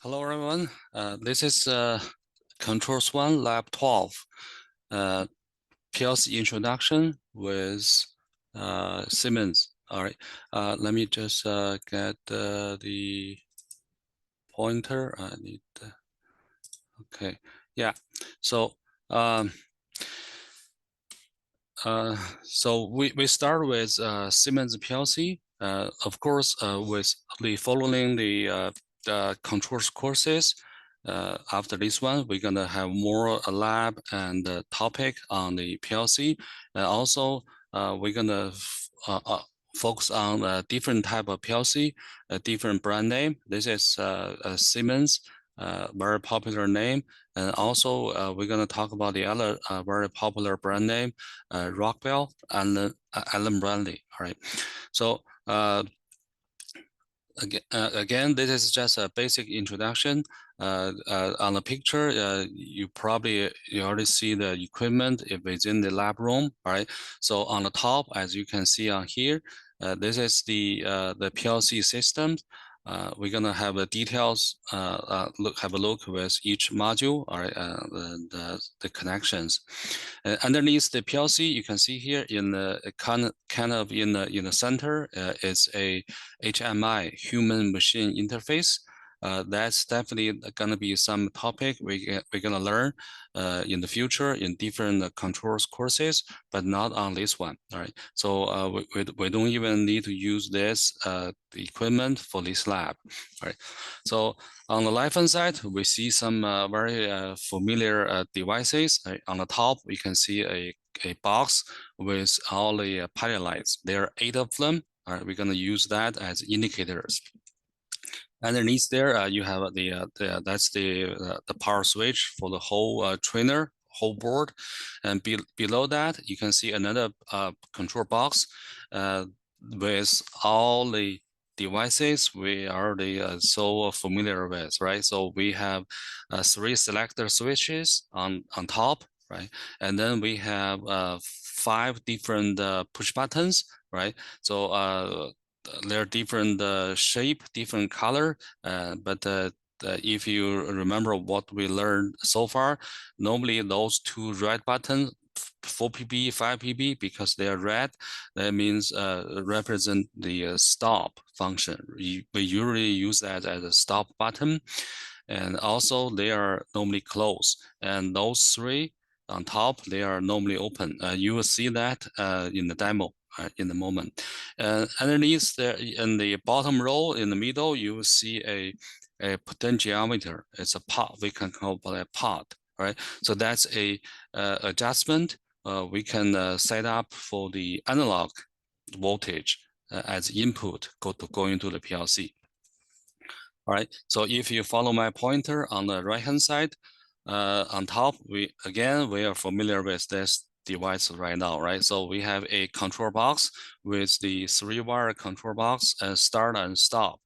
Hello, everyone. This is Controls 1 Lab 12 PLC introduction with Siemens. All right. Let me just get the pointer. I need. Okay. Yeah. So. So we start with Siemens PLC. Of course, with the following the controls courses. After this one, we're gonna have more lab and topic on the PLC. Also, we're gonna focus on different type of PLC, a different brand name. This is Siemens, very popular name. And also, we're going to talk about the other very popular brand name, Rockwell and Allen Bradley. All right. So again, this is just a basic introduction. On the picture, you already see the equipment within the lab room. All right. So on the top, as you can see on here, this is the PLC system. We're gonna have the details. Have a look with each module. All right, the connections. Underneath the PLC, you can see here in the kind of in the center is a HMI, human machine interface. That's definitely going to be some topic we're going to learn in the future in different controls courses, but not on this one. All right. So we don't even need to use this the equipment for this lab. All right. So on the left-hand side, we see some very familiar devices. Right? On the top, we can see a box with all the pilot lights. There are 8 of them. All right, we're going to use that as indicators. Underneath there, you have that's the power switch for the whole trainer, whole board, and below that you can see another control box with all the devices we are already so familiar with, right? So we have 3 selector switches on top, right? And then we have 5 different push buttons, right? So they're different shape, different color, but if you remember what we learned so far, normally those 2 red buttons, 4 PB, 5 PB, because they are red, that means represent the stop function. We usually use that as a stop button, and also they are normally closed. And those 3 on top, they are normally open. You will see that in the demo. In the moment. Underneath there, in the bottom row in the middle, you will see a potentiometer. It's a pot. We can call it a pot, right? So that's a adjustment we can set up for the analog voltage as input go into the PLC. All right. So if you follow my pointer on the right-hand side, on top, we are familiar with this device right now, right? So we have a control box with the 3-wire control box and start and stop.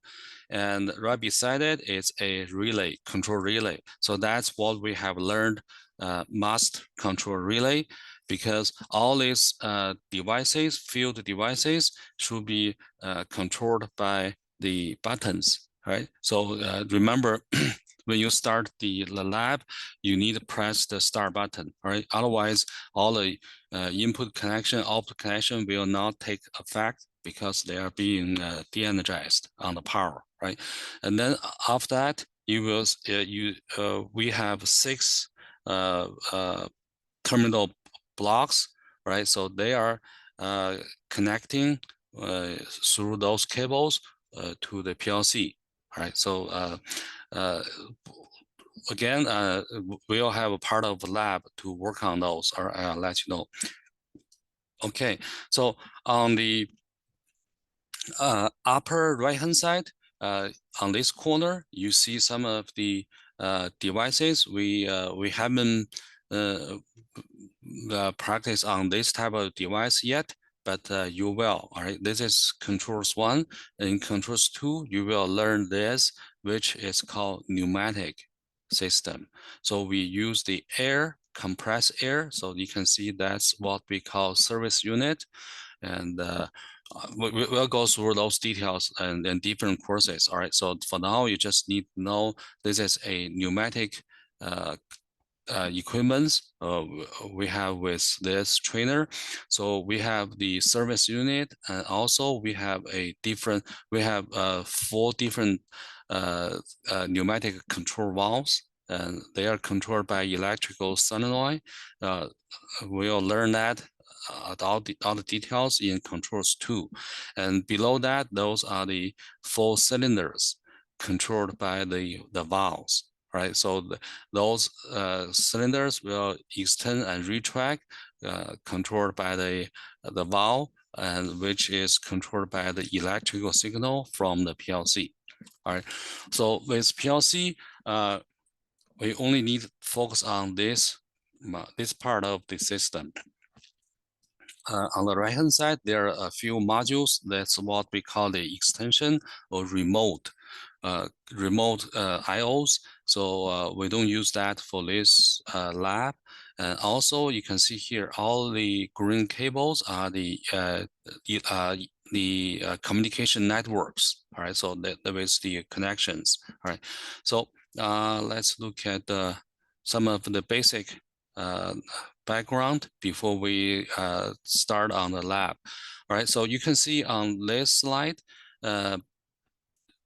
And right beside it is a relay, control relay. So that's what we have learned, must control relay, because all these devices, field devices, should be controlled by the buttons, right? So remember, when you start the lab, you need to press the start button, right? Otherwise, all the input connection, output connection will not take effect because they are being de-energized on the power, right? And then after that, you will we have 6 terminal blocks, right? So they are connecting through those cables to the PLC, right? So again, we'll have a part of the lab to work on those, or I'll let you know. Okay, so on the upper right-hand side, on this corner, you see some of the devices we haven't practiced on this type of device yet, but you will. All right, this is controls 1. In controls 2, you will learn this, which is called pneumatic system. So we use the air, compressed air. So you can see that's what we call service unit. And we'll go through those details and different courses. All right. So for now, you just need to know this is a pneumatic equipment we have with this trainer. So we have the service unit, and also we have four different pneumatic control valves, and they are controlled by electrical solenoid. We'll learn that all the details in controls 2. And below that, those are the 4 cylinders controlled by the valves. Right, so those cylinders will extend and retract, controlled by the valve, and which is controlled by the electrical signal from the PLC. All right, so with PLC, we only need to focus on this part of the system. On the right-hand side, there are a few modules. That's what we call the extension or remote IOs. So we don't use that for this lab. And also, you can see here, all the green cables are the communication networks. All right, so that is the connections. All right, so let's look at some of the basic background before we start on the lab. All right, so you can see on this slide,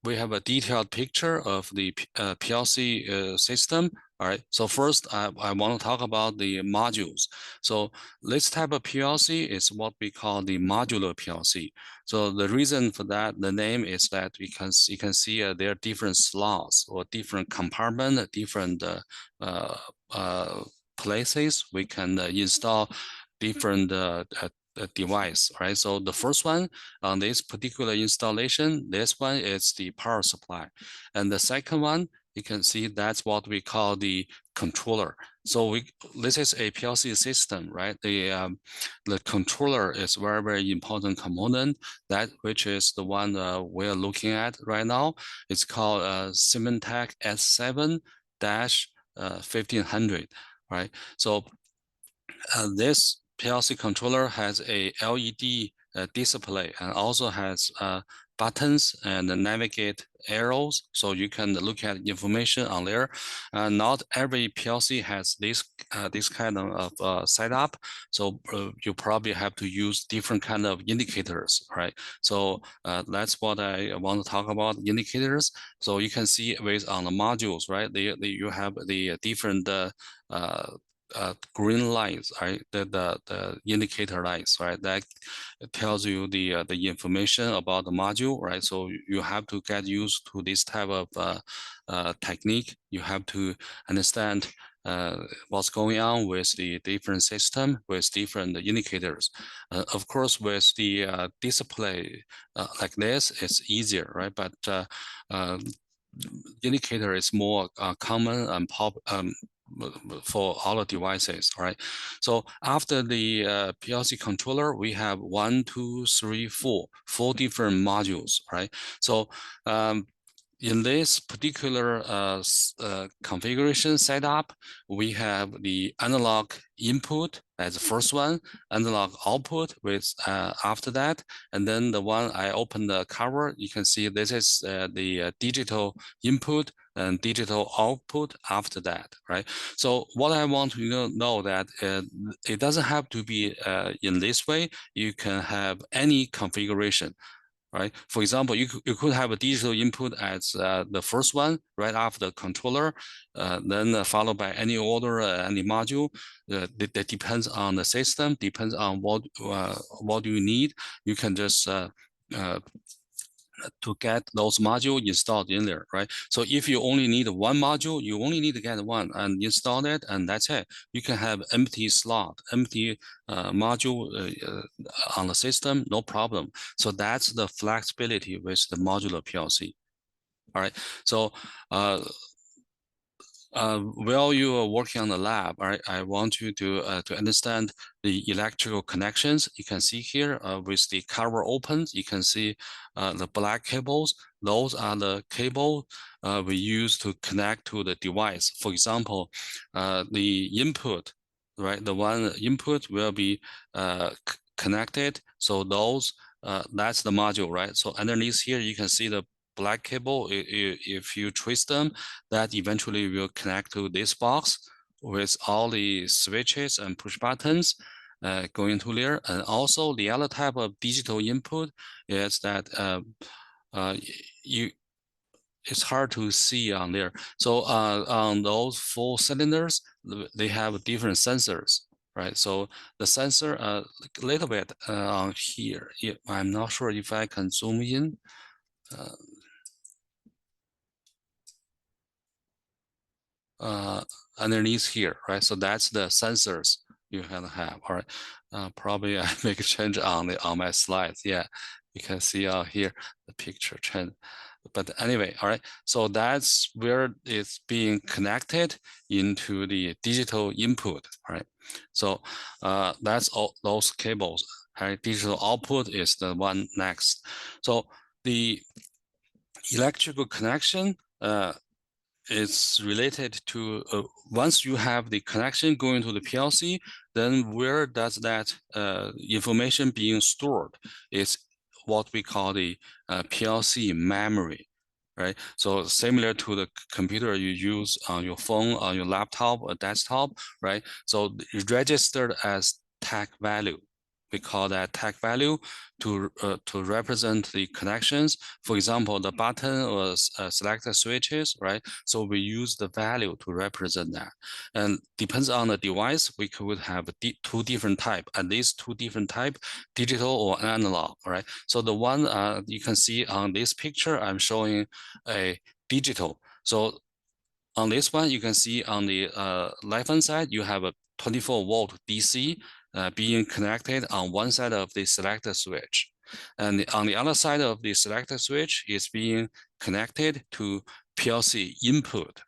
we have a detailed picture of the PLC system. All right, so first I want to talk about the modules. So this type of PLC is what we call the modular PLC. So the reason for that, the name is that because you can see there are different slots or different compartment, different places we can install different device, right? So the first one on this particular installation, this one is the power supply. And the second one, you can see that's what we call the controller. So this is a PLC system, right? The controller is very, very important component, that which is the one we're looking at right now. It's called Siemens S7-1500, right? So this PLC controller has a LED display and also has buttons and navigate arrows, so you can look at information on there. Not every PLC has this kind of setup, so you probably have to use different kind of indicators, right? So that's what I want to talk about, indicators. So you can see based on the modules, right? You have the different green lines, right? The indicator lines, right? That tells you the information about the module, right? So you have to get used to this type of technique. You have to understand what's going on with the different system with different indicators. Of course, with the display like this, it's easier, right? But indicator is more common and for all the devices, right? So after the PLC controller, we have 1, 2, 3, 4 different modules, right? So in this particular configuration setup, we have the analog input as the first one, analog output with after that, and then the one I opened the cover, you can see this is the digital input and digital output after that, right? So what I want to know that it doesn't have to be in this way. You can have any configuration, right? For example, you could have a digital input as the first one right after the controller, then followed by any order, any module. That depends on the system, depends on what do you need. You can just to get those modules installed in there, right? So if you only need one module, you only need to get one and install it, and that's it. You can have empty slot, empty module on the system, no problem. So that's the flexibility with the modular PLC. All right. So while you are working on the lab, I want you to understand the electrical connections. You can see here with the cover open, you can see the black cables. Those are the cable we use to connect to the device. For example, the input, right? The one input will be connected. So those that's the module, right? So underneath here, you can see the black cable. If you twist them, that eventually will connect to this box with all the switches and push buttons going to there. And also the other type of digital input is that you it's hard to see on there. So on those 4 cylinders, they have different sensors, right? So the sensor a little bit on here. I'm not sure if I can zoom in. Underneath here, right? So that's the sensors you can have. All right. Probably I make a change on my slides. Yeah, you can see out here the picture change. But anyway, all right. So that's where it's being connected into the digital input, right? So that's all those cables. Right? Digital output is the one next. So the electrical connection it's related to once you have the connection going to the PLC, then where does that information being stored is what we call the PLC memory, right? So similar to the computer you use on your phone, on your laptop or desktop, right? So it's registered as tag value. We call that tag value to represent the connections. For example, the button or selected switches, right? So we use the value to represent that. And depends on the device, we could have 2 different type, at least 2 different type, digital or analog, right? So the one you can see on this picture, I'm showing a digital. So on this one, you can see on the left-hand side, you have a 24-volt DC being connected on one side of the selector switch. And on the other side of the selector switch is being connected to PLC input.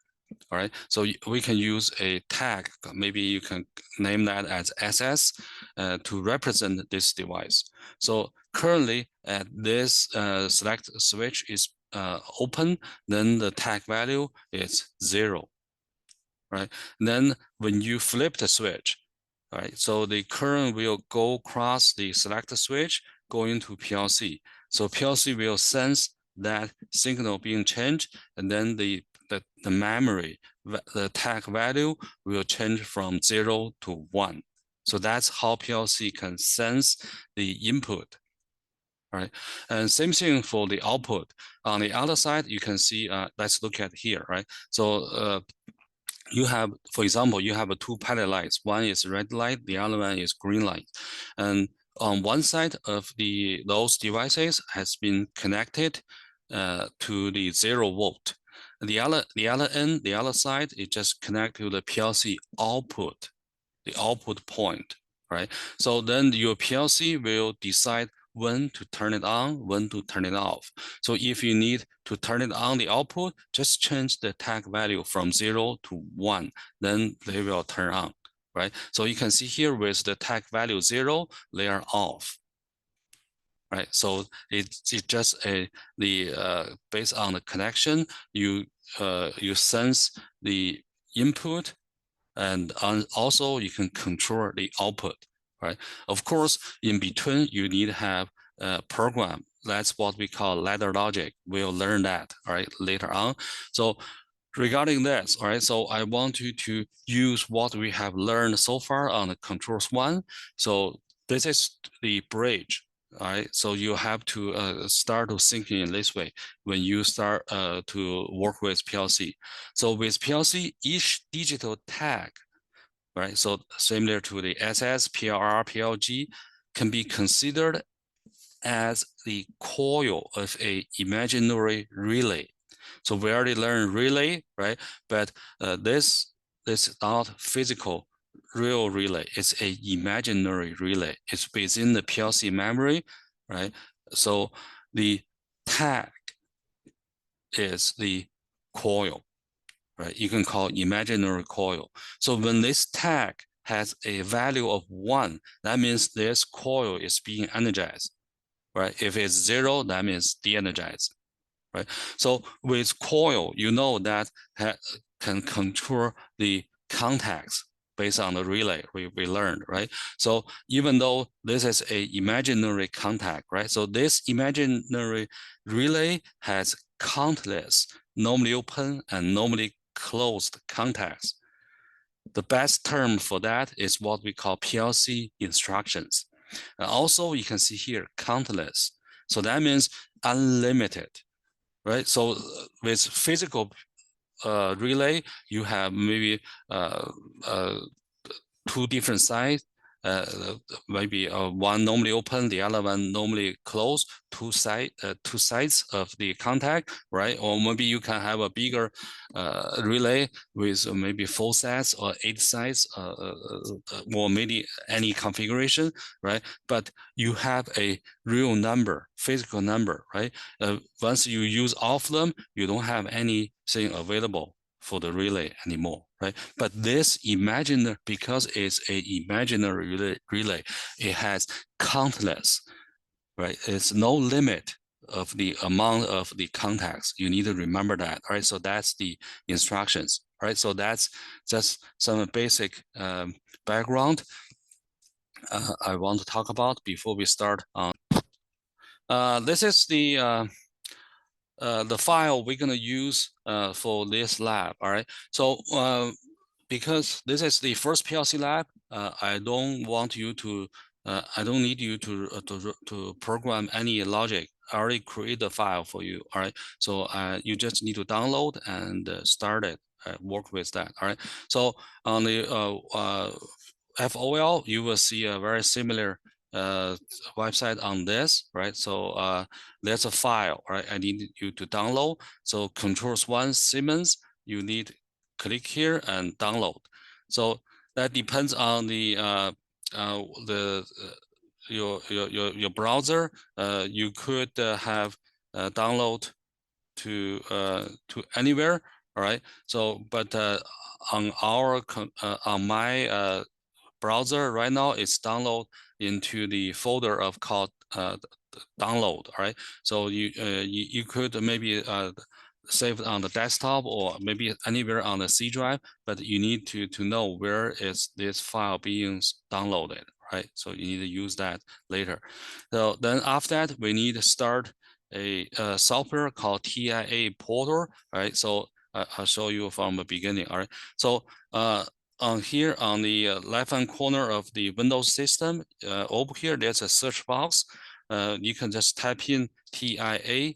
All right, so we can use a tag. Maybe you can name that as SS to represent this device. So currently, this select switch is open, then the tag value is 0, right? Then when you flip the switch, right, so the current will go across the select switch going to PLC. So PLC will sense that signal being changed, and then the memory, the tag value will change from 0 to 1. So that's how PLC can sense the input, right? And same thing for the output. On the other side, you can see, let's look at here, right? So you have, for example, you have 2 pilot lights. One is red light, the other one is green light. And on one side of those devices has been connected to the 0 volt. The other end, the other side, is just connect to the PLC output, the output point, right? So then your PLC will decide when to turn it on, when to turn it off. So if you need to turn it on the output, just change the tag value from 0 to 1, then they will turn on, right? So you can see here with the tag value 0, they are off, right? So it's just based on the connection, you sense the input, and also you can control the output, right? Of course, in between, you need to have a program. That's what we call ladder logic. We'll learn that, all right, later on. So regarding this, all right, so I want you to use what we have learned so far on the controls 1. So this is the bridge. All right, so you have to start to think in this way when you start to work with PLC. So with PLC, each digital tag, right, so similar to the SS, PLR, PLG, can be considered as the coil of a imaginary relay. So we already learned relay, right? But this is not physical real relay. It's a imaginary relay. It's within the PLC memory, right? So the tag is the coil, right? You can call imaginary coil. So when this tag has a value of 1, that means this coil is being energized, right? If it's 0, that means de-energized, right? So with coil, you know that can control the contacts, based on the relay we learned, right? So even though this is a imaginary contact, right? So this imaginary relay has countless normally open and normally closed contacts. The best term for that is what we call PLC instructions. Also, you can see here countless. So that means unlimited, right? So with physical relay, you have maybe two different sides. Maybe one normally open, the other one normally closed. Two sides of the contact, right? Or maybe you can have a bigger relay with maybe 4 sides or 8 sides, or maybe any configuration, right? But you have a real number, physical number, right? Once you use all of them, you don't have anything available for the relay anymore, right? But this imaginary, because it's a imaginary relay, it has countless, right? It's no limit of the amount of the contacts. You need to remember that, right? So that's the instructions, right? So that's just some basic background I want to talk about before we start on. This is the file we're going to use for this lab, all right? So because this is the first PLC lab, I don't want you to, I don't need you to program any logic. I already create the file for you, all right? So you just need to download and start it, work with that, all right? So on the FOL, you will see a very similar website on this, right? So there's a file, right? I need you to download. So controls one Siemens, you need click here and download. So that depends on the your browser. You could have download to anywhere, all right? So but on our on my browser right now, it's download into the folder of called download, all right? So you could maybe save it on the desktop or maybe anywhere on the C drive, but you need to know where is this file being downloaded, right? So you need to use that later. So then after that, we need to start a software called TIA Portal, right? So I'll show you from the beginning, all right? So on here on the left-hand corner of the Windows system, over here, there's a search box. You can just type in TIA,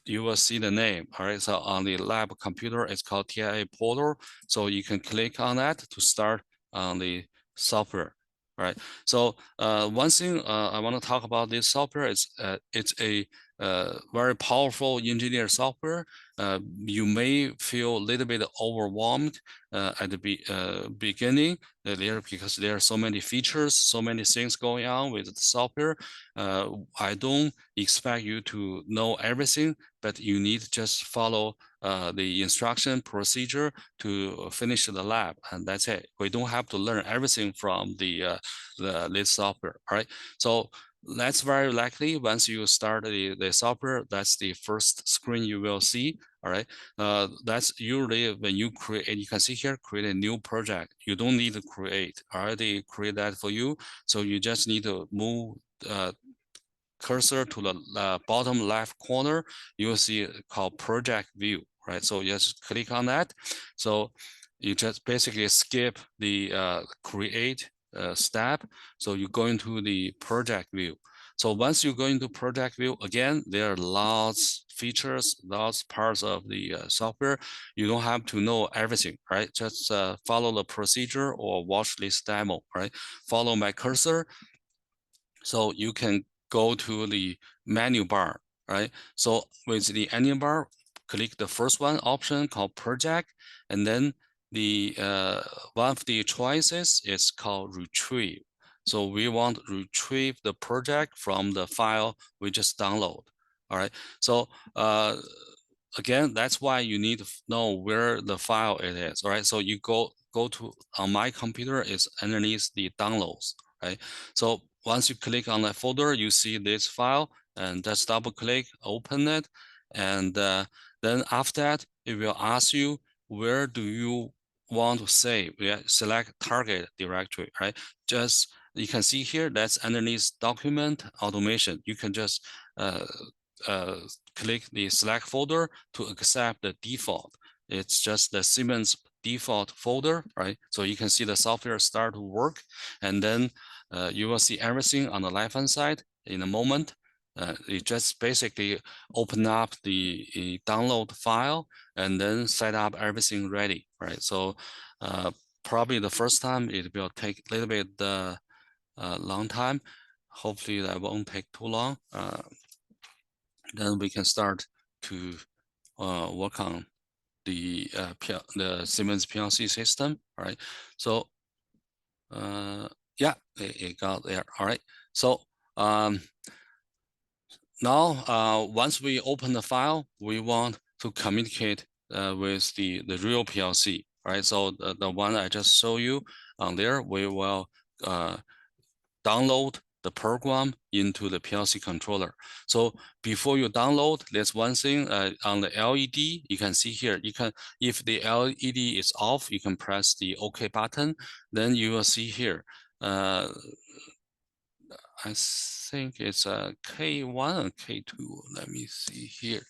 you will see the name, all right? So on the lab computer, it's called TIA Portal. So you can click on that to start on the software, all right? So one thing I want to talk about this software is it's a very powerful engineer software. You may feel a little bit overwhelmed at the beginning because there are so many features, so many things going on with the software. I don't expect you to know everything, but you need to just follow the instruction procedure to finish the lab, and that's it. We don't have to learn everything from this software, all right? So that's very likely once you start the software, that's the first screen you will see, all right? That's usually when you create, you can see here, create a new project. You don't need to create, I already create that for you. So you just need to move cursor to the bottom left corner, you will see called project view, right? So you just click on that. So you just basically skip the create step. So you go into the project view. So once you go into project view, again, there are lots features, lots parts of the software. You don't have to know everything, right? Just follow the procedure or watch this demo, right? Follow my cursor. So you can go to the menu bar, right? So with the menu bar, click the first one option called project, and then the one of the choices is called retrieve. So we want to retrieve the project from the file we just download. All right. So again, that's why you need to know where the file it is. All right. So you go to on my computer, it's underneath the downloads, right? So once you click on that folder, you see this file, and just double click, open it. And then after that, it will ask you, where do you want to save, select target directory, right? Just you can see here that's underneath document automation. You can just click the select folder to accept the default. It's just the Siemens default folder, right? So you can see the software start to work, and then you will see everything on the left-hand side in a moment. You just basically open up the download file and then set up everything ready, right? So probably the first time it will take a little bit long time. Hopefully that won't take too long. Then we can start to work on the Siemens PLC system, all right? So yeah, it got there, all right? So now once we open the file, we want to communicate with the real PLC, right? So the one I just showed you on there, we will download the program into the PLC controller. So before you download, there's one thing on the LED, you can see here, if the LED is off, you can press the OK button, then you will see here, I think it's a K1 or K2, let me see here.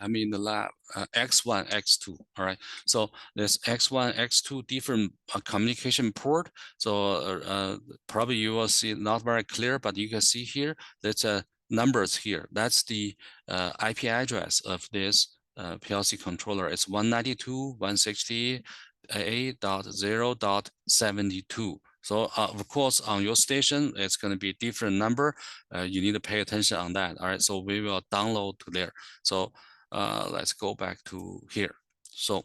I'm in the lab, X1, X2, all right? So there's X1, X2 different communication port. So probably you will see not very clear, but you can see here, there's numbers here. That's the IP address of this PLC controller. It's 192.168.0.72. So of course, on your station, it's going to be a different number. You need to pay attention on that. All right, so we will download to there. So let's go back to here. So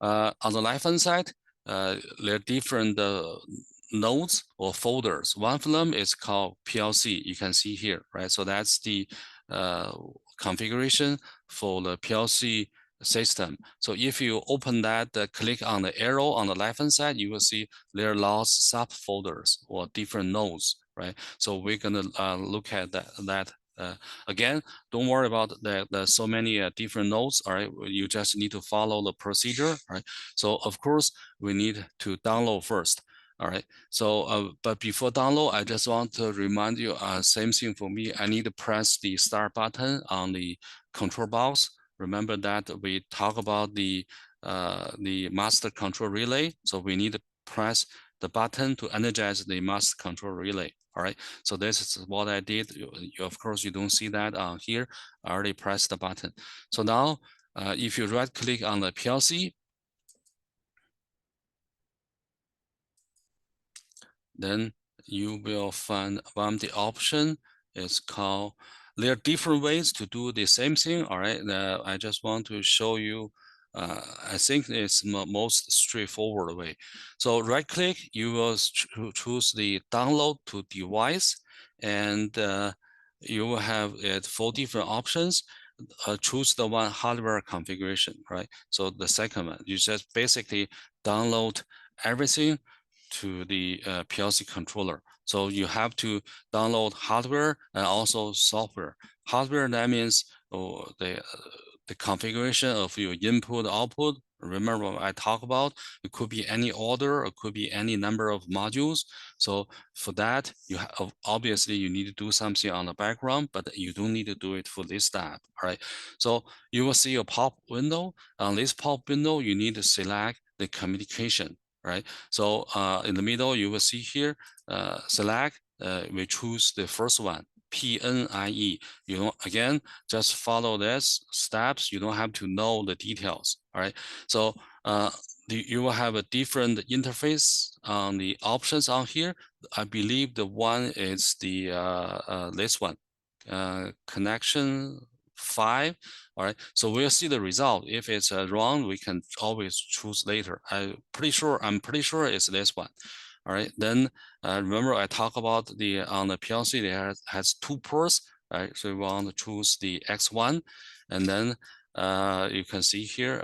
on the left-hand side, there are different nodes or folders. One of them is called PLC. You can see here, right? So that's the configuration for the PLC system. So if you open that, click on the arrow on the left-hand side, you will see there are lots of subfolders or different nodes, right? So we're gonna look at that. Again, don't worry about the so many different nodes, all right? You just need to follow the procedure, right? So of course, we need to download first, all right? So, but before download, I just want to remind you, same thing for me, I need to press the start button on the control box. Remember that we talk about the master control relay. So we need to press the button to energize the master control relay. All right. So this is what I did. Of course, you don't see that on here. I already pressed the button. So now, if you right click on the PLC, then you will find one of the option is called, there are different ways to do the same thing. All right. I just want to show you, I think it's the most straightforward way. So right click, you will choose the download to device, and you will have 4 different options. Choose the one hardware configuration, right? So the second one, you just basically download everything to the PLC controller. So you have to download hardware and also software. Hardware, that means the configuration of your input, output. Remember what I talked about? It could be any order, it could be any number of modules. So for that, obviously you need to do something on the background, but you don't need to do it for this step, all right? So you will see a pop window. On this pop window, you need to select the communication, right? So in the middle, you will see here, select, we choose the first one, PNIE. You know, again, just follow this steps. You don't have to know the details, all right? So you will have a different interface on the options on here. I believe the one is the this one, connection 5. All right, so we'll see the result. If it's wrong, we can always choose later. I'm pretty sure it's this one. All right, then remember I talked about on the PLC, it has 2 ports, right? So we want to choose the X1, and then you can see here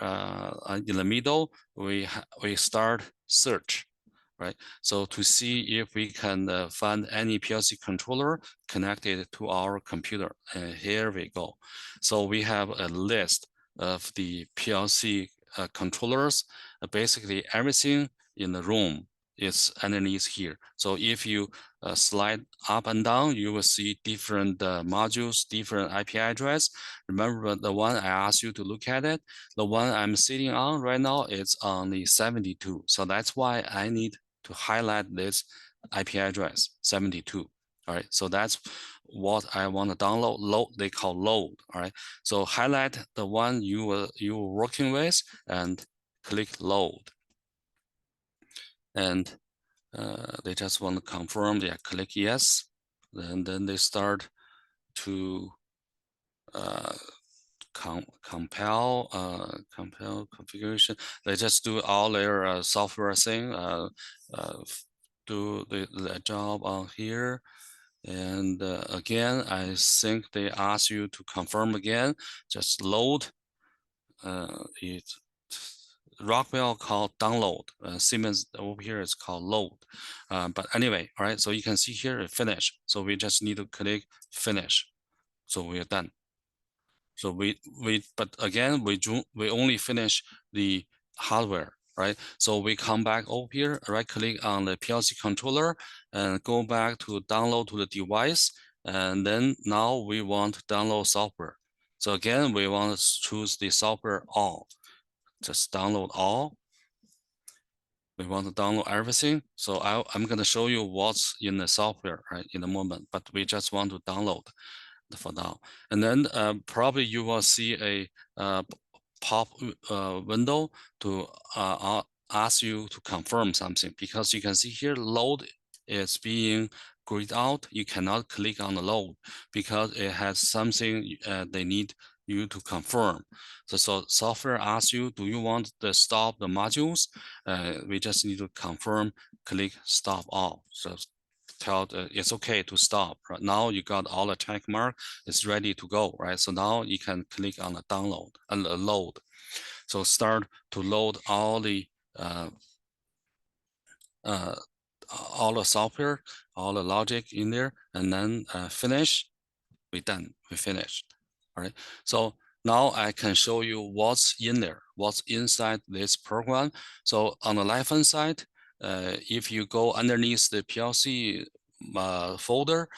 in the middle, we start search, right? So to see if we can find any PLC controller connected to our computer. And here we go. So we have a list of the PLC controllers basically everything in the room is underneath here. So if you slide up and down, you will see different modules, different IP address. Remember the one I asked you to look at it. The one I'm sitting on right now is on the 72. So that's why I need to highlight this IP address 72. All right, so that's what I want to download. Load, they call load. All right, so highlight the one you were working with and click load. And they just want to confirm. Yeah, click yes. And then they start to compile configuration. They just do all their software thing. Do the job on here. And again, I think they ask you to confirm again. Just load. It Rockwell called download. Siemens over here is called load. But anyway, all right. So you can see here finish. So we just need to click finish. So we're done. So but again, we only finish the hardware, right? So we come back over here, right click on the PLC controller and go back to download to the device. And then now we want to download software. So again, we want to choose the software all. Just download all. We want to download everything. So I'm going to show you what's in the software, right, in a moment, but we just want to download for now. And then probably you will see a pop window to ask you to confirm something, because you can see here load is being grayed out. You cannot click on the load because it has something they need you to confirm. So software asks you, do you want to stop the modules? We just need to confirm, click stop all. So tell it's okay to stop. Right now you got all the check mark, it's ready to go, right? So now you can click on the download and the load. So start to load all the software, all the logic in there, and then finish. We done, we finished. All right. So now I can show you what's in there, what's inside this program. So on the left-hand side, if you go underneath the PLC folder,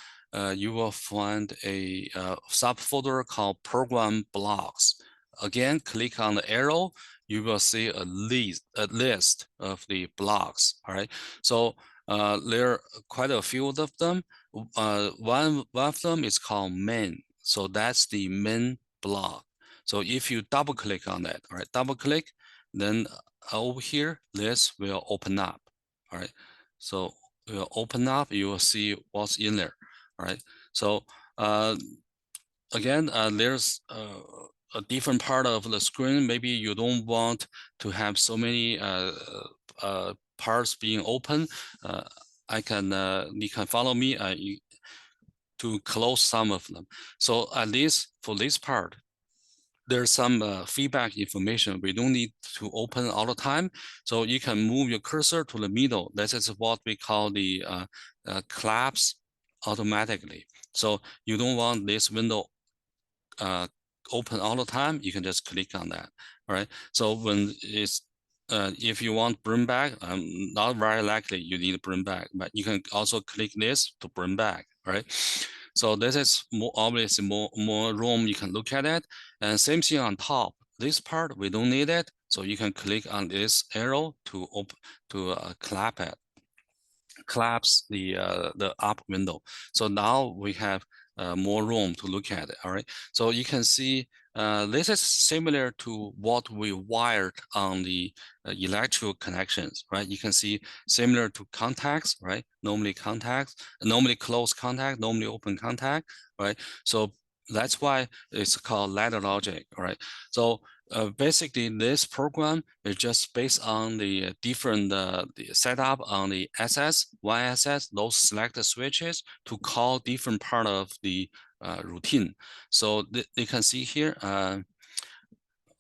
you will find a subfolder called Program Blocks. Again, click on the arrow, you will see a list of the blocks. All right. So there are quite a few of them. One of them is called main. So that's the main block. So if you double click on that, all right, double click, then over here, this will open up. All right. So it will open up, you will see what's in there. All right. So again, there's a different part of the screen. Maybe you don't want to have so many parts being open. You can follow me to close some of them. So at least for this part, there's some feedback information. We don't need to open all the time. So you can move your cursor to the middle. This is what we call the collapse automatically. So you don't want this window open all the time, you can just click on that. All right. So when it's if you want bring back, not very likely you need to bring back, but you can also click this to bring back. All right. So this is more obviously more room you can look at it. And same thing on top. This part we don't need it, so you can click on this arrow to collapse the up window. So now we have more room to look at it. All right. So you can see this is similar to what we wired on the electrical connections, right? You can see similar to contacts, right? Normally contacts, normally closed contact, normally open contact, right? So that's why it's called ladder logic, all right? So basically, this program is just based on the different the setup on the SS, YSS, those selected switches to call different part of the routine. So you can see here,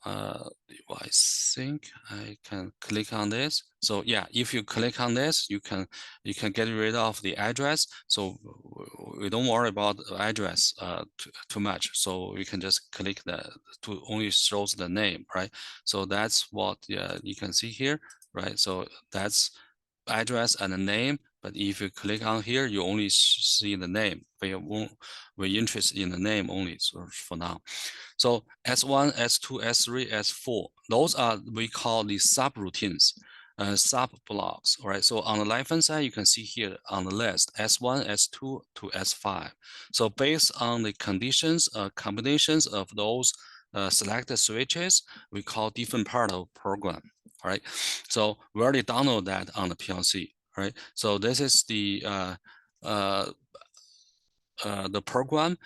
I think I can click on this. So yeah, if you click on this, you can get rid of the address. So we don't worry about the address too much. So we can just click the to only shows the name, right? So that's what you can see here, right? So that's address and the name. But if you click on here, you only see the name. We're interested in the name only, so for now. So S1, S2, S3, S4, those are we call the subroutines, sub blocks. All right. So on the left-hand side, you can see here on the list S1, S2 to S5. So based on the conditions, combinations of those selected switches, we call different part of program. All right. So we already download that on the PLC. All right. So this is the program,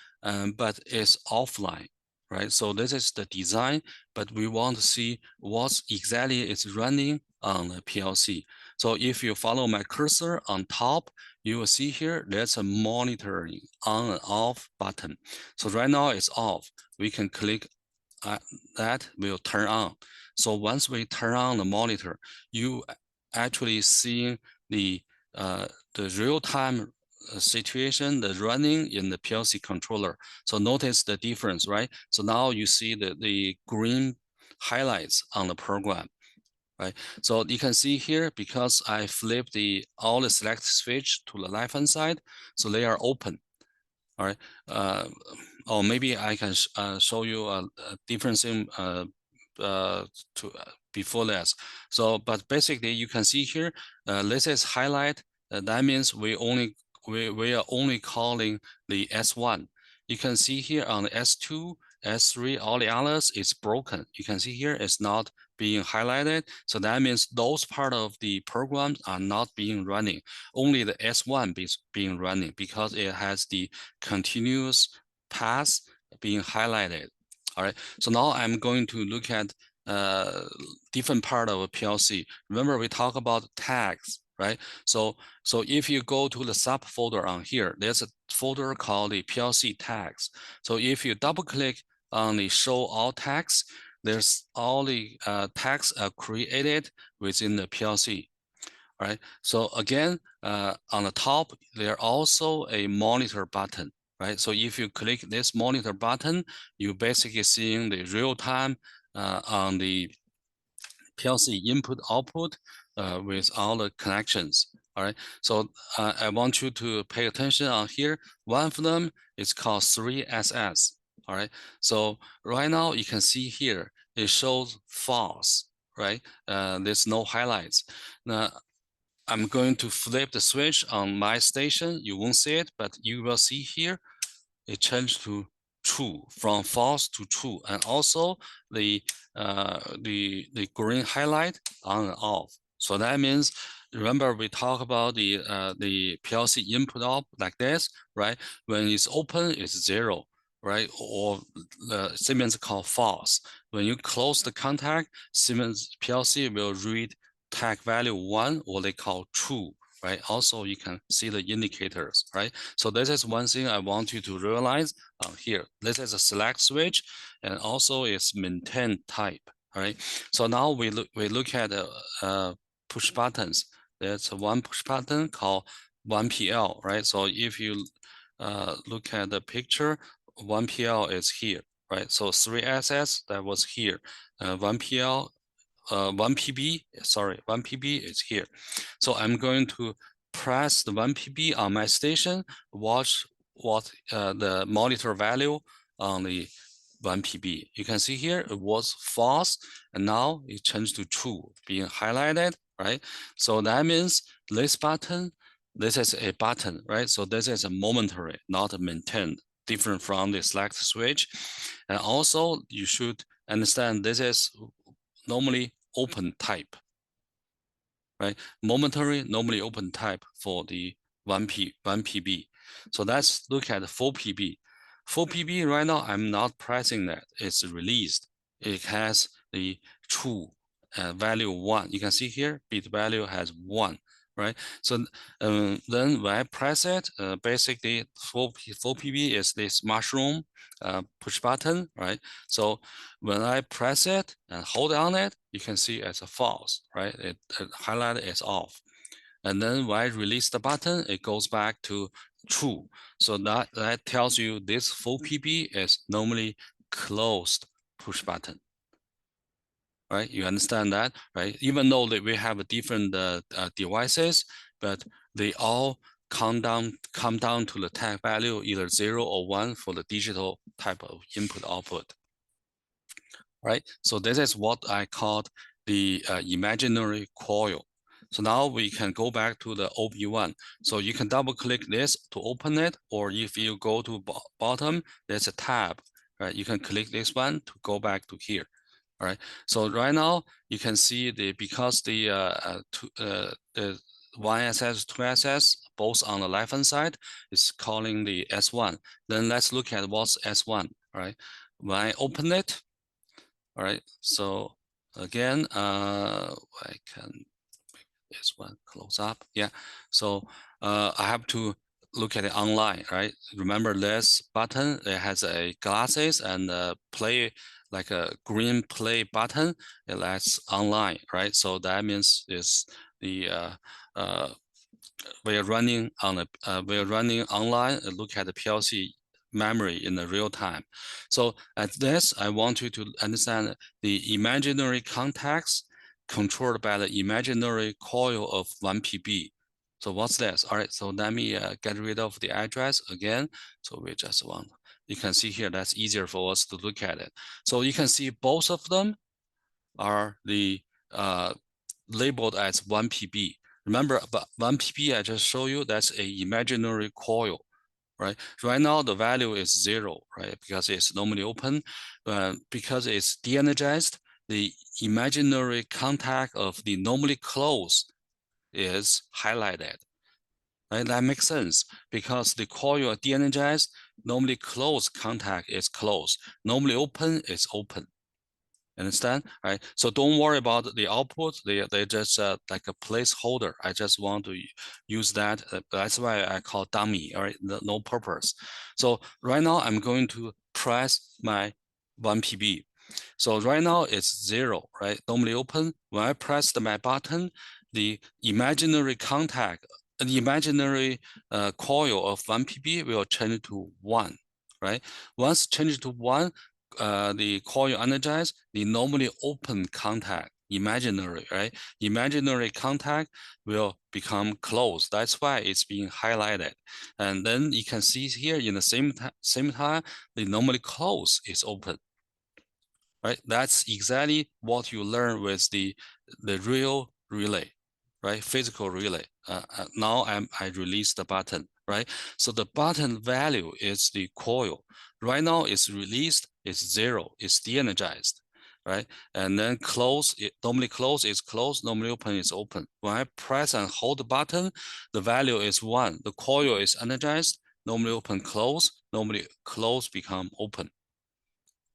but it's offline, right? So this is the design, but we want to see what exactly is running on the PLC. So if you follow my cursor on top, you will see here, there's a monitoring on and off button. So right now it's off. We can click that will turn on. So once we turn on the monitor, you actually seeing the real-time situation, the running in the PLC controller. So notice the difference, right? So now you see the green highlights on the program, right? So you can see here, because I flipped all the select switch to the left-hand side, so they are open, all right? Or maybe I can show you a difference in before this. So, but basically you can see here, this is highlight. That means we are only calling the S1. You can see here on the S2, S3, all the others is broken. You can see here it's not being highlighted. So that means those part of the programs are not being running. Only the S1 being running because it has the continuous path being highlighted. All right. So now I'm going to look at different part of a PLC. Remember we talk about tags, right? So if you go to the subfolder on here, there's a folder called the PLC tags. So if you double click on the show all tags, there's all the tags are created within the PLC. All right. So again, on the top, there's also a monitor button, right? So if you click this monitor button, you basically seeing the real time on the PLC input output with all the connections. All right. So I want you to pay attention on here. One of them is called 3SS. All right. So right now you can see here, it shows false, right? There's no highlights. Now, I'm going to flip the switch on my station. You won't see it, but you will see here, it changed to true, from false to true. And also the green highlight on and off. So that means, remember we talk about the PLC input out like this, right? When it's open, it's 0, right? Or the Siemens call false. When you close the contact, Siemens PLC will read tag value 1, or they call true, right? Also, you can see the indicators, right? So this is one thing I want you to realize here. This is a select switch, and also it's maintain type, all right? So now we look at push buttons. There's one push button called 1PL, right? So if you look at the picture, 1PL is here, right? So 3SS, that was here. 1PL 1PB, sorry, 1PB is here. So I'm going to press the 1PB on my station, watch what the monitor value on the 1PB. You can see here it was false, and now it changed to true, being highlighted, right? So that means this button, this is a button, right? So this is a momentary, not a maintained, different from the select switch. And also you should understand this is normally open type, right? Momentary, normally open type for the 1PB. So let's look at 4PB. 4PB right now, I'm not pressing that. It's released. It has the true value 1. You can see here, bit value has 1. right? So then when I press it, basically full PB is this mushroom push button, right? So when I press it and hold on it, you can see it's a false, right? It highlighted is off. And then when I release the button, it goes back to true. So that tells you this full PB is normally closed push button. Right, you understand that, right? Even though that we have different devices, but they all come down to the tag value, either 0 or 1 for the digital type of input output. Right, so this is what I called the imaginary coil. So now we can go back to the OB1. So you can double click this to open it, or if you go to bottom, there's a tab, right? You can click this one to go back to here. All right. So right now you can see because the 1SS, 2SS, both on the left hand side is calling the S1. Then let's look at what's S1. All right. When I open it, all right. So again, I can make this one close up. Yeah. So I have to look at it online, right? Remember this button, it has a glasses and play, like a green play button. That's online, right? So that means it's the we are running online and look at the PLC memory in the real time. So at this, I want you to understand the imaginary contacts controlled by the imaginary coil of 1 PB. So what's this? All right, so let me get rid of the address again. So we just want, you can see here, that's easier for us to look at it. So you can see both of them are the labeled as 1 PB. Remember, about 1 PB I just showed you, that's a imaginary coil, right? Right now the value is 0, right? Because it's normally open, but because it's de-energized, the imaginary contact of the normally closed is highlighted. Right? That makes sense because the coil de-energized, normally closed contact is closed, normally open is open. Understand? Right. So don't worry about the output. They just like a placeholder. I just want to use that. That's why I call dummy. All right. No purpose. So right now I'm going to press my 1 PB. So right now it's 0, right? Normally open. When I press my button, the imaginary contact, the imaginary coil of 1 PB will change to 1, right? Once changed to 1, the coil energized, the normally open contact, imaginary, right? Imaginary contact will become closed. That's why it's being highlighted. And then you can see here in the same time, the normally closed is open. Right? That's exactly what you learn with the real relay, right? Physical relay. Now I release the button, right? So the button value is the coil. Right now it's released, it's 0, it's de-energized, right? And then close, normally close is closed, normally open is open. When I press and hold the button, the value is 1. The coil is energized, normally open, close, normally close become open.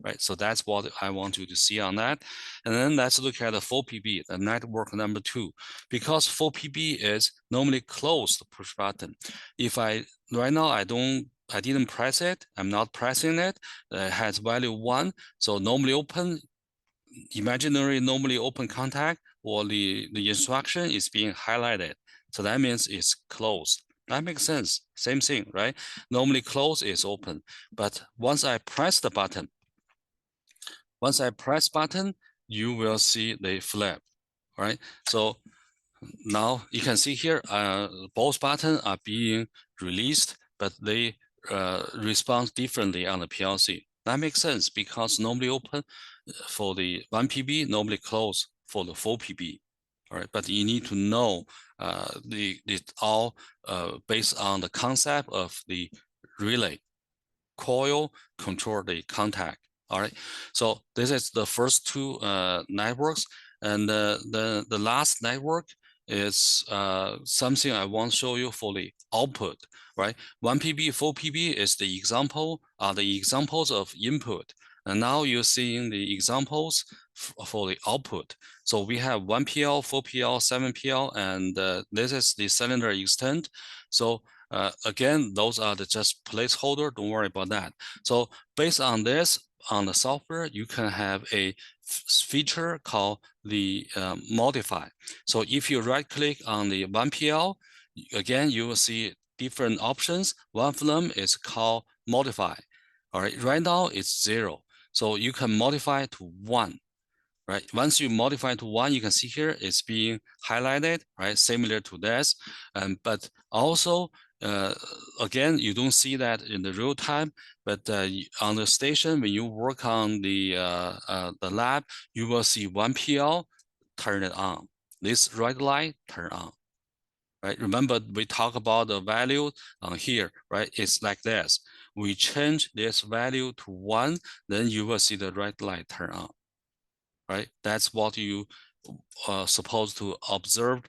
Right, so that's what I want you to see on that. And then let's look at the full PB, the network number 2. Because full PB is normally closed push button. If right now I didn't press it, I'm not pressing it, it has value 1. So normally open, imaginary normally open contact, or the instruction is being highlighted. So that means it's closed. That makes sense. Same thing, right? Normally closed is open. But once I press the button, once I press button, you will see they flip, right? So now you can see here, both buttons are being released, but they respond differently on the PLC. That makes sense because normally open for the 1 PB, normally close for the 4 PB. All right, but you need to know it's all based on the concept of the relay. Coil control the contact. All right, so this is the first two networks, and the last network is something I want to show you for the output. Right, 1 PB, 4 PB is the example, are the examples of input. And now you're seeing the examples for the output. So we have 1PL, 4PL, 7PL, and this is the cylinder extent. So again, those are the just placeholder. Don't worry about that. So based on this, on the software, you can have a feature called the modify. So if you right click on the 1PL, again, you will see different options. One of them is called modify. All right, right now it's 0. So you can modify to 1. Right, once you modify to 1, you can see here it's being highlighted, right, similar to this. But also, again, you don't see that in the real time, but on the station, when you work on the lab, you will see 1PL, turn it on. This red light, turn on. Right, remember we talk about the value on here, right? It's like this. We change this value to 1, then you will see the red light turn on. Right? That's what you supposed to observe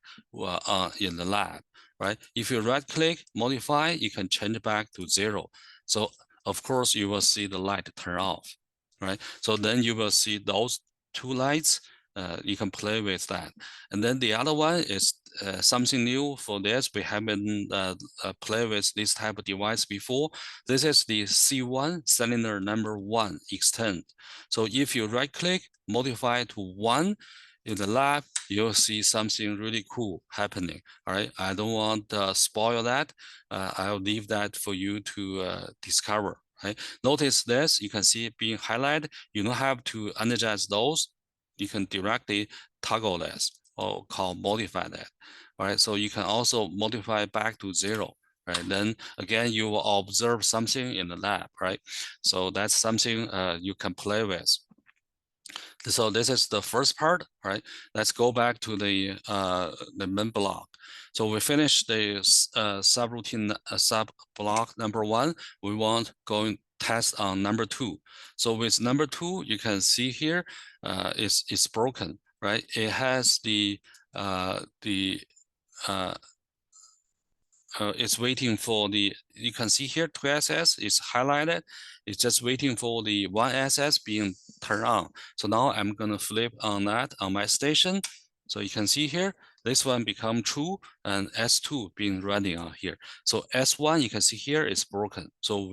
in the lab, right? If you right click, modify, you can change back to 0. So of course you will see the light turn off, right? So then you will see those 2 lights. You can play with that. And then the other one is something new for this. We haven't played with this type of device before. This is the C1 cylinder number 1 extend. So if you right click, modify to 1, in the lab, you'll see something really cool happening. All right, I don't want to spoil that. I'll leave that for you to discover. Right, notice this. You can see it being highlighted. You don't have to energize those. You can directly toggle this or modify that. All right, so you can also modify back to 0. Right, then again, you will observe something in the lab. Right, so that's something you can play with. So this is the first part, right? Let's go back to the main block. So we finished the subroutine sub block number 1. We want going test on number 2. So with number 2, you can see here it's broken, right? It has it's waiting for you can see here 2SS is highlighted. It's just waiting for the 1SS being turned on. So now I'm gonna flip on that on my station. So you can see here, this one become true and S2 being running on here. So S1 you can see here is broken. So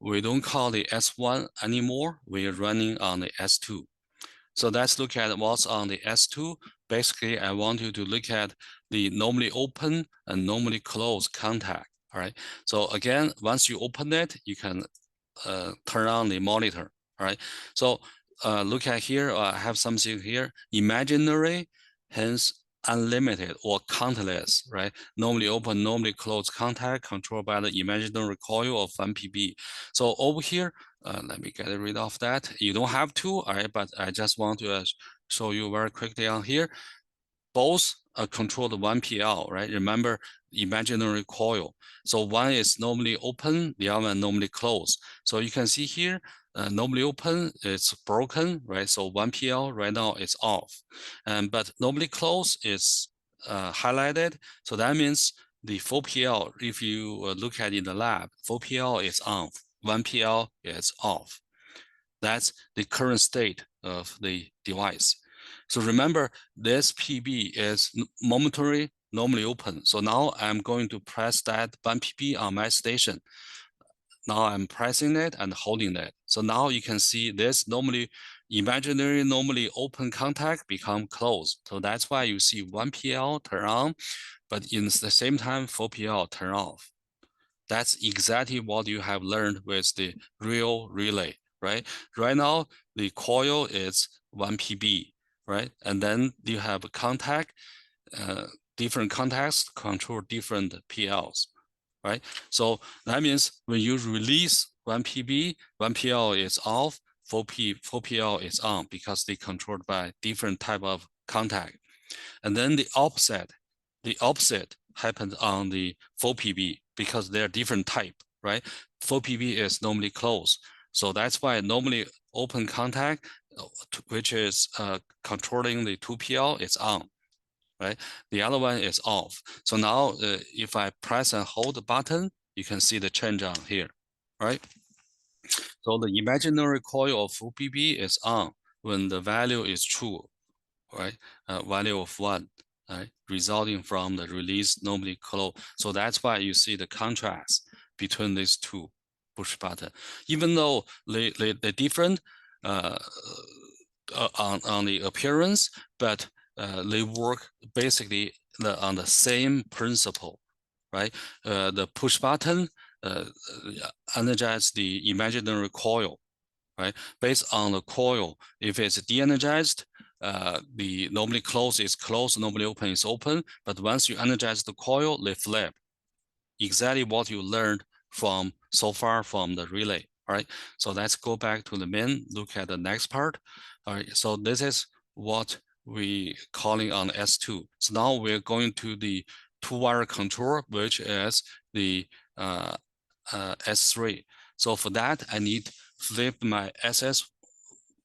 we don't call the S1 anymore. We're running on the S2. So let's look at what's on the S2. Basically, I want you to look at the normally open and normally closed contact. All right. So again, once you open it, you can turn on the monitor. All right. So look at here. I have something here. Imaginary, hence unlimited or countless. Right. Normally open, normally closed contact controlled by the imaginary coil of 1 PB. So over here, let me get rid of that. You don't have to, all right, but I just want to show you very quickly on here. Both are controlled 1 PL, right? Remember, imaginary coil. So one is normally open, the other one normally closed. So you can see here, normally open, it's broken, right? So 1 PL right now is off. But normally closed is highlighted. So that means the 4PL, if you look at it in the lab, 4PL is on, 1PL is off. That's the current state of the device. So remember, this PB is momentary, normally open. So now I'm going to press that 1 PB on my station. Now I'm pressing it and holding it. So now you can see this imaginary, normally open contact become closed. So that's why you see 1 PL turn on, but in the same time, 4 PL turn off. That's exactly what you have learned with the real relay, right? Right now, the coil is 1 PB, right? And then you have a contact, different contacts control different PLs, right? So that means when you release 1 PB, 1 PL is off, 4 PL is on because they controlled by different type of contact. And then the opposite happens on the 4 PB because they're different type, right? 4 PB is normally closed. So that's why normally open contact, which is controlling the 2PL, is on, right? The other one is off. So now if I press and hold the button, you can see the change on here, right? So the imaginary coil of full PB is on when the value is true, right? Value of 1, right? Resulting from the release normally close. So that's why you see the contrast between these two push button. Even though they're different uh, on the appearance, but they work basically on the same principle, right? The push button energize the imaginary coil, right? Based on the coil, if it's de-energized, the normally closed is closed, normally open is open. But once you energize the coil, they flip. Exactly what you learned from so far from the relay. All right. So let's go back to the main, look at the next part. All right. So this is what we calling on S2. So now we're going to the two-wire control, which is the S3. So for that, I need flip my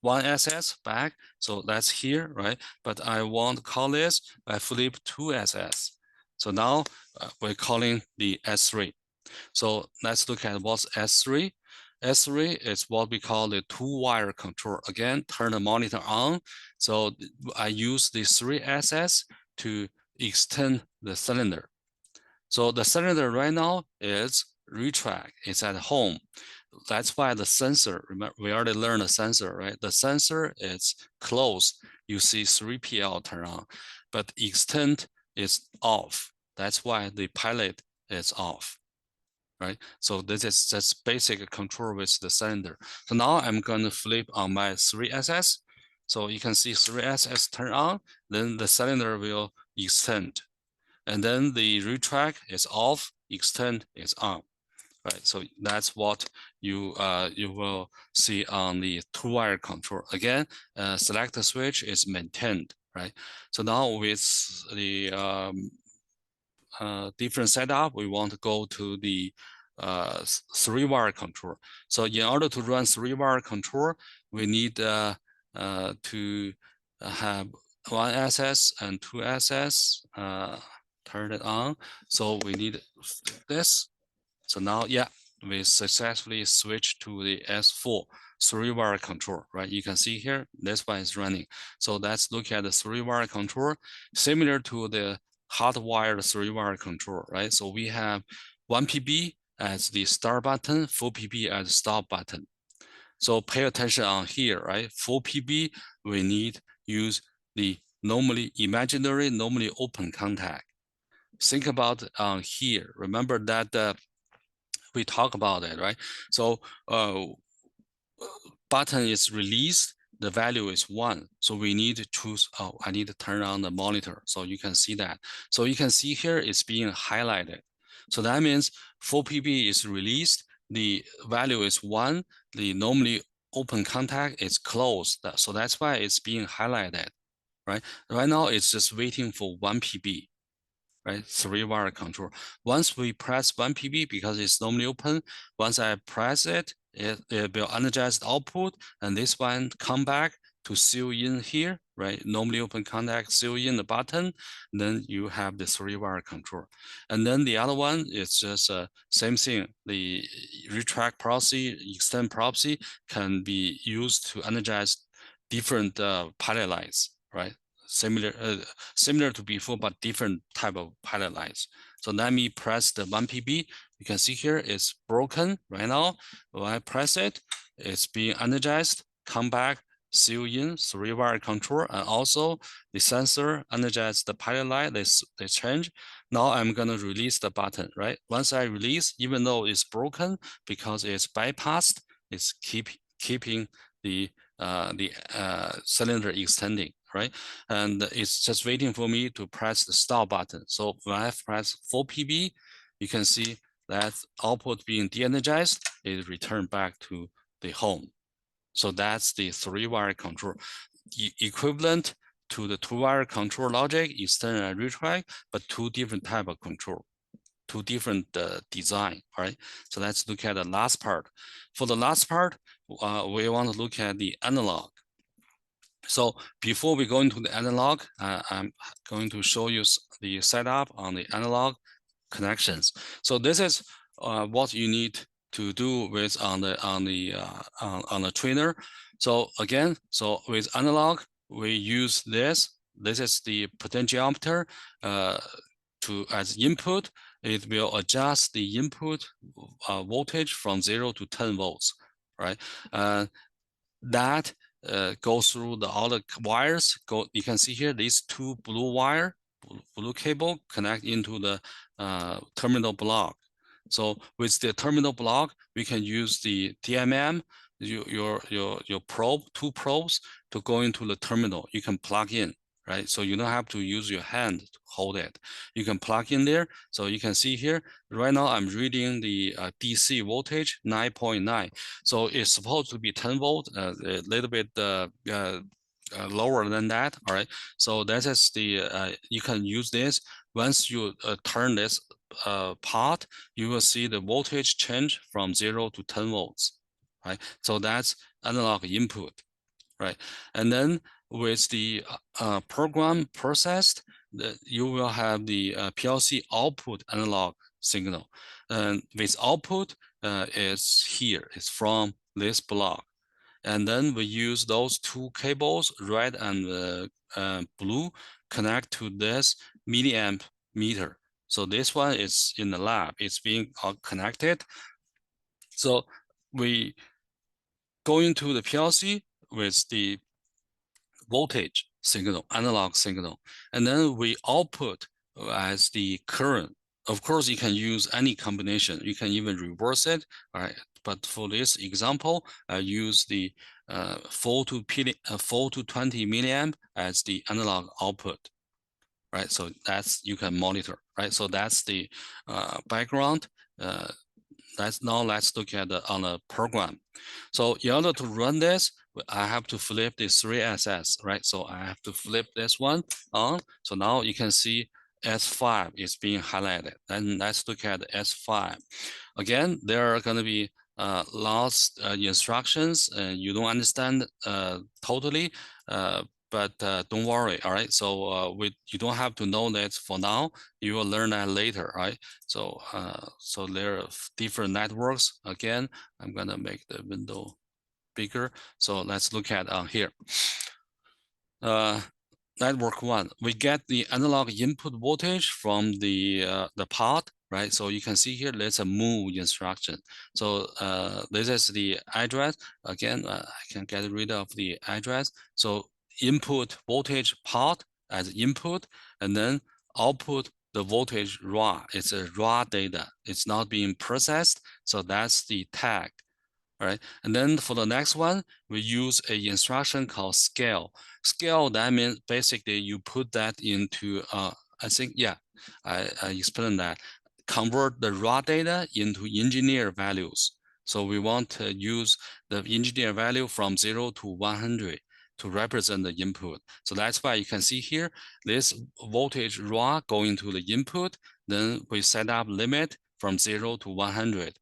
one SS back. So that's here, right? But I want to call this, I flip 2SS. So now we're calling the S3. So let's look at what's S3. S3 is what we call the two-wire control. Again, turn the monitor on. So I use the 3SS to extend the cylinder. So the cylinder right now is retract. It's at home. That's why the sensor, remember, we already learned the sensor, right? The sensor is closed. You see 3PL turn on, but extend is off. That's why the pilot is off, right? So this is just basic control with the cylinder. So now I'm going to flip on my 3SS. So you can see 3SS turn on, then the cylinder will extend. And then the retract is off, extend is on, right? So that's what you will see on the two-wire control. Again, select the switch is maintained, right? So now with the different setup, we want to go to the three-wire control. So in order to run three-wire control, we need to have one SS and two SS. Turn it on. So we need this. So now, yeah, we successfully switched to the S4 three-wire control, right? You can see here, this one is running. So let's look at the three-wire control, similar to the hot-wired three-wire control, right? So we have 1 PB as the start button, 4 PB as stop button. So pay attention on here, right? 4 PB, we need use the normally imaginary, normally open contact. Think about here. Remember that we talk about it, right? So button is released, the value is 1. So we need to choose, oh, I need to turn on the monitor. So you can see that. So you can see here it's being highlighted. So that means 4 PB is released, the value is 1, the normally open contact is closed. So that's why it's being highlighted, right? Right now it's just waiting for 1 PB. Right, three-wire control. Once we press 1 PB, because it's normally open, once I press it, it will energize the output, and this one come back to seal in here, right? Normally open contact, seal in the button, then you have the three-wire control. And then the other one is just same thing. The retract proxy, extend proxy can be used to energize different pilot lights, right? Similar to before, but different type of pilot lights. So let me press the 1 PB. You can see here it's broken right now. When I press it, it's being energized, come back, seal in, three-wire control, and also the sensor energize the pilot light, they change. Now I'm gonna release the button, right? Once I release, even though it's broken, because it's bypassed, it's keeping the cylinder extending, right? And it's just waiting for me to press the stop button. So when I press 4 PB, you can see that output being de-energized is returned back to the home. So that's the three-wire control. Equivalent to the two-wire control logic, extend and retract, but two different type of control, two different design, right? So let's look at the last part. For the last part, we want to look at the analog. So before we go into the analog, I'm going to show you the setup on the analog connections. So this is what you need to do with on the trainer. So again, so with analog, we use this. This is the potentiometer as input. It will adjust the input voltage from 0 to 10 volts, right? That goes through all the wires. You can see here these two blue cable connect into the terminal block. So with the terminal block, we can use the DMM, your probe, two probes to go into the terminal. You can plug in, right? So you don't have to use your hand to hold it. You can plug in there. So you can see here, right now I'm reading the DC voltage 9.9. So it's supposed to be 10 volt, a little bit lower than that, all right? So that is the, you can use this. Once you turn this part, you will see the voltage change from 0 to 10 volts, right? So that's analog input, right? And then with the program processed, you will have the PLC output analog signal. And with output is here, it's from this block. And then we use those two cables, red and blue, connect to this milliamp meter. So this one is in the lab, it's being connected. So we go into the PLC with the voltage signal, analog signal, and then we output as the current. Of course, you can use any combination. You can even reverse it, all right? But for this example, I use the 4 to 20 milliamp as the analog output, right? So that's, you can monitor, right? So that's the background. Now let's look at on a program. So in order to run this, I have to flip the 3SS, right? So I have to flip this one on. So now you can see S5 is being highlighted. And let's look at S5. Again, there are going to be lots instructions, and you don't understand totally, but don't worry, all right? So you don't have to know that for now. You will learn that later, right? So so there are different networks. Again, I'm gonna make the window bigger. So let's look at here. Network 1, we get the analog input voltage from the part, right? So you can see here, there's a move instruction. So this is the address. Again, I can get rid of the address. So input voltage part as input, and then output the voltage raw. It's a raw data. It's not being processed. So that's the tag. All right, and then for the next one, we use a instruction called scale. Scale, that means basically you put that into, I think, yeah, I explained that. Convert the raw data into engineer values. So we want to use the engineer value from 0 to 100 to represent the input. So that's why you can see here, this voltage raw going to the input, then we set up limit from 0 to 100.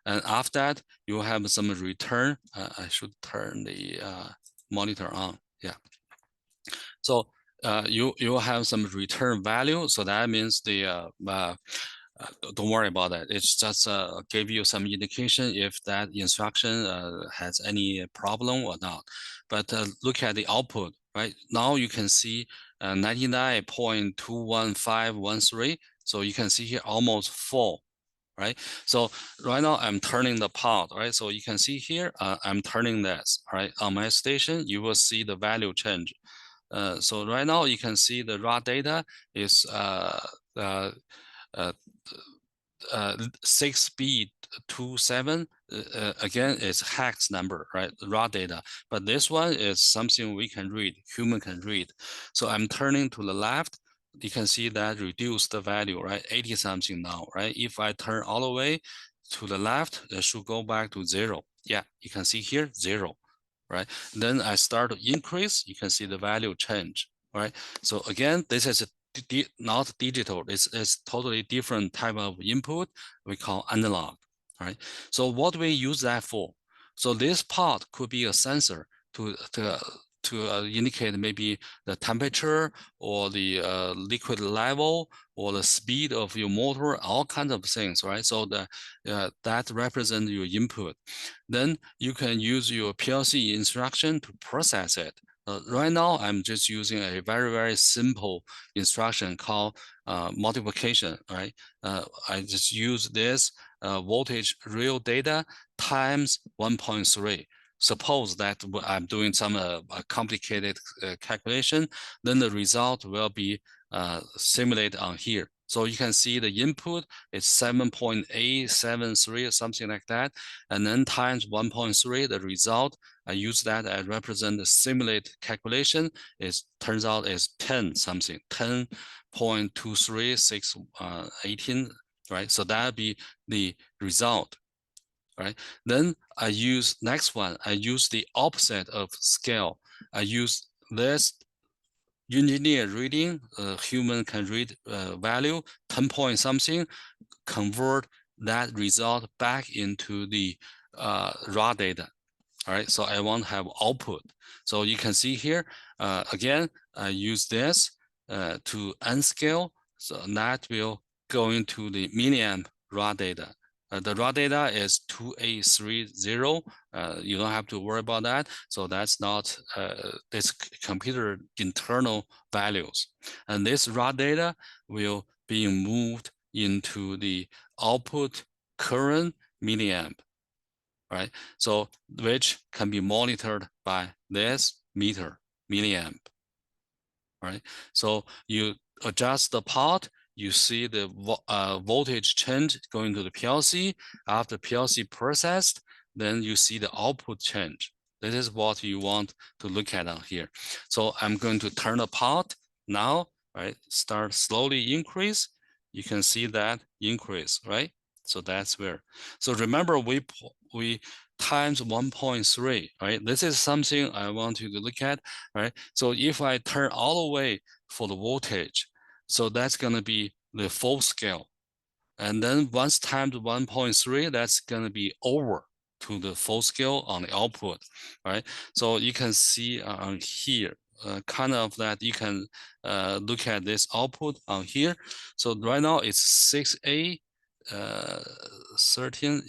And after that, you have some return. I should turn the monitor on. Yeah. So you have some return value. So that means the don't worry about that. It's just give you some indication if that instruction has any problem or not. But look at the output, right? Now you can see 99.21513. So you can see here almost full, right? So right now I'm turning the pot, right? So you can see here, I'm turning this, right? On my station, you will see the value change. So right now you can see the raw data is 6B27. Again, it's hex number, right? Raw data. But this one is something we can read, human can read. So I'm turning to the left. You can see that reduced the value, right? 80 something now, right? If I turn all the way to the left, it should go back to 0. Yeah, you can see here, 0, right? Then I start to increase, you can see the value change, right? So again, this is not digital, it's totally different type of input we call analog, right? So what we use that for? So this part could be a sensor to indicate maybe the temperature or the liquid level or the speed of your motor, all kinds of things, right? So that represents your input. Then you can use your PLC instruction to process it. Right now, I'm just using a very, very simple instruction called multiplication, right? I just use this voltage real data times 1.3. Suppose that I'm doing some complicated calculation, then the result will be simulated on here. So you can see the input is 7.873 or something like that, and then times 1.3, the result, I use that as represent the simulate calculation, turns out is 10 something, 10.23618, right? So that would be the result. Right? Then I use next one. I use the opposite of scale. I use this engineer reading. Human can read value 10 point something, convert that result back into the raw data. All right, so I want to have output. So you can see here again. I use this to unscale. So that will go into the milliamp raw data. The raw data is 2830. You don't have to worry about that. So that's not this computer internal values. And this raw data will be moved into the output current milliamp, right? So which can be monitored by this meter, milliamp, right? So you adjust the pot, you see the voltage change going to the PLC. After PLC processed, then you see the output change. This is what you want to look at on here. So I'm going to turn the pot now, right? Start slowly increase. You can see that increase, right? So that's where. So remember, we times 1.3, right? This is something I want you to look at, right? So if I turn all the way for the voltage, so that's going to be the full scale. And then once times 1.3, that's going to be over to the full scale on the output, right? So you can see on here, kind of that you can look at this output on here. So right now it's 6A, 13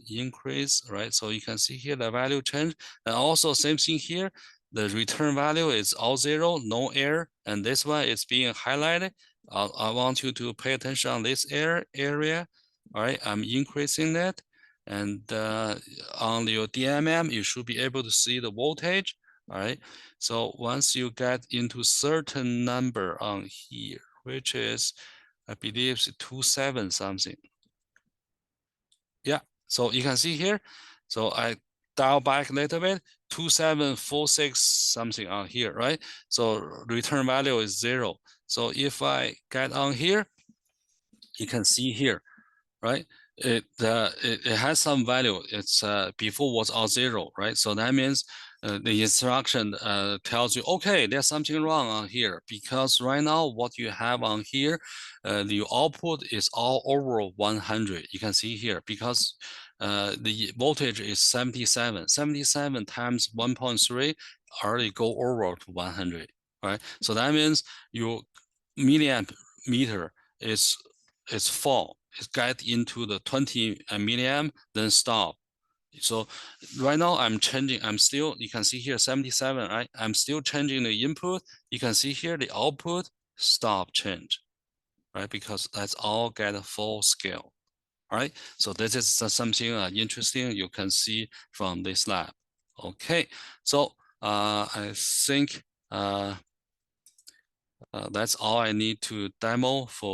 increase, right? So you can see here the value change. And also same thing here, the return value is all zero, no error. And this one is being highlighted. I want you to pay attention on this area. All right, I'm increasing that. And on your DMM, you should be able to see the voltage. All right, so once you get into certain number on here, which is, I believe it's 27 something. Yeah, so you can see here. So I dial back a little bit, 2746 something on here, right? So return value is 0. So if I get on here, you can see here, right? It has some value. It's before was all 0, right? So that means the instruction tells you, okay, there's something wrong on here, because right now what you have on here, the output is all over 100. You can see here, because the voltage is 77. 77 times 1.3 already go over to 100, right? So that means your milliamp meter is full. It get into the 20 milliamp, then stop. So right now I'm changing, you can see here 77, right? I'm still changing the input. You can see here the output stop change, right? Because that's all get a full scale, all right? So this is something interesting you can see from this lab. Okay, so I think that's all I need to demo for